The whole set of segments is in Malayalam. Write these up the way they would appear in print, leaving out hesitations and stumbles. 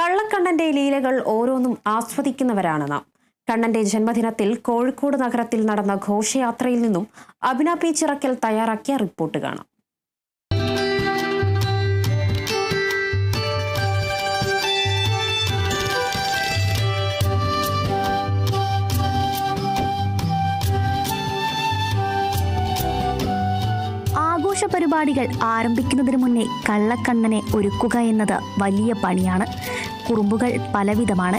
കള്ളക്കണ്ണന്റെ ലീലകൾ ഓരോന്നും ആസ്വദിക്കുന്നവരാണ് നാം. കണ്ണന്റെ ജന്മദിനത്തിൽ കോഴിക്കോട് നഗരത്തിൽ നടന്ന ഘോഷയാത്രയിൽ നിന്നും അഭിന പി ചിറക്കൽ തയ്യാറാക്കിയ റിപ്പോർട്ട് കാണാം. ആഘോഷ പരിപാടികൾ ആരംഭിക്കുന്നതിന് മുന്നേ കള്ളക്കണ്ണനെ ഒരുക്കുക എന്നത് വലിയ പണിയാണ്. കുറുമ്പുകൾ പലവിധമാണ്.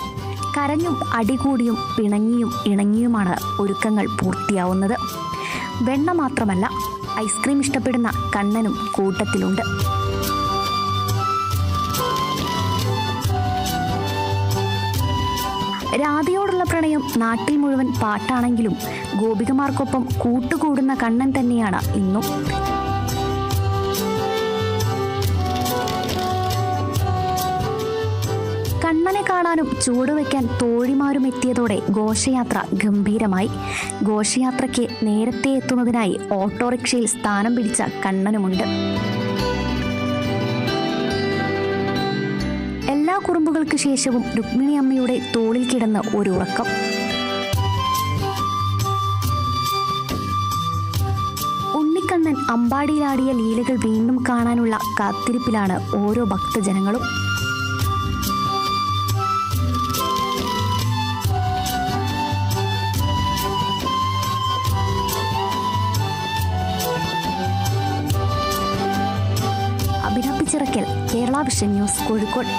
കരഞ്ഞും അടികൂടിയും പിണങ്ങിയും ഇണങ്ങിയുമാണ് ഒരുക്കങ്ങൾ പൂർത്തിയാവുന്നത്. വെണ്ണ മാത്രമല്ല, ഐസ്ക്രീം ഇഷ്ടപ്പെടുന്ന കണ്ണനും കൂട്ടത്തിലുണ്ട്. രാധയോടുള്ള പ്രണയം നാട്ടിൽ മുഴുവൻ പാട്ടാണെങ്കിലും ഗോപികമാർക്കൊപ്പം കൂട്ടുകൂടുന്ന കണ്ണൻ തന്നെയാണ് ഇന്നും. കണ്ണനെ കാണാനും ചുവടുവെക്കാൻ തോഴിമാരും എത്തിയതോടെ ഘോഷയാത്ര ഗംഭീരമായി. ഘോഷയാത്രയ്ക്ക് നേരത്തെ എത്തുന്നതിനായി ഓട്ടോറിക്ഷയിൽ സ്ഥാനം പിടിച്ച കണ്ണനുമുണ്ട്. എല്ലാ കുറുമ്പുകൾക്ക് ശേഷവും രുക്മിണി അമ്മയുടെ തോളിൽ കിടന്ന് ഒരു ഉറക്കം. ഉണ്ണിക്കണ്ണൻ അമ്പാടിയിലാടിയ ലീലകൾ വീണ്ടും കാണാനുള്ള കാത്തിരിപ്പിലാണ് ഓരോ ഭക്തജനങ്ങളും. Abhina P Chirakkal, Kerala vision news, Kozhikode.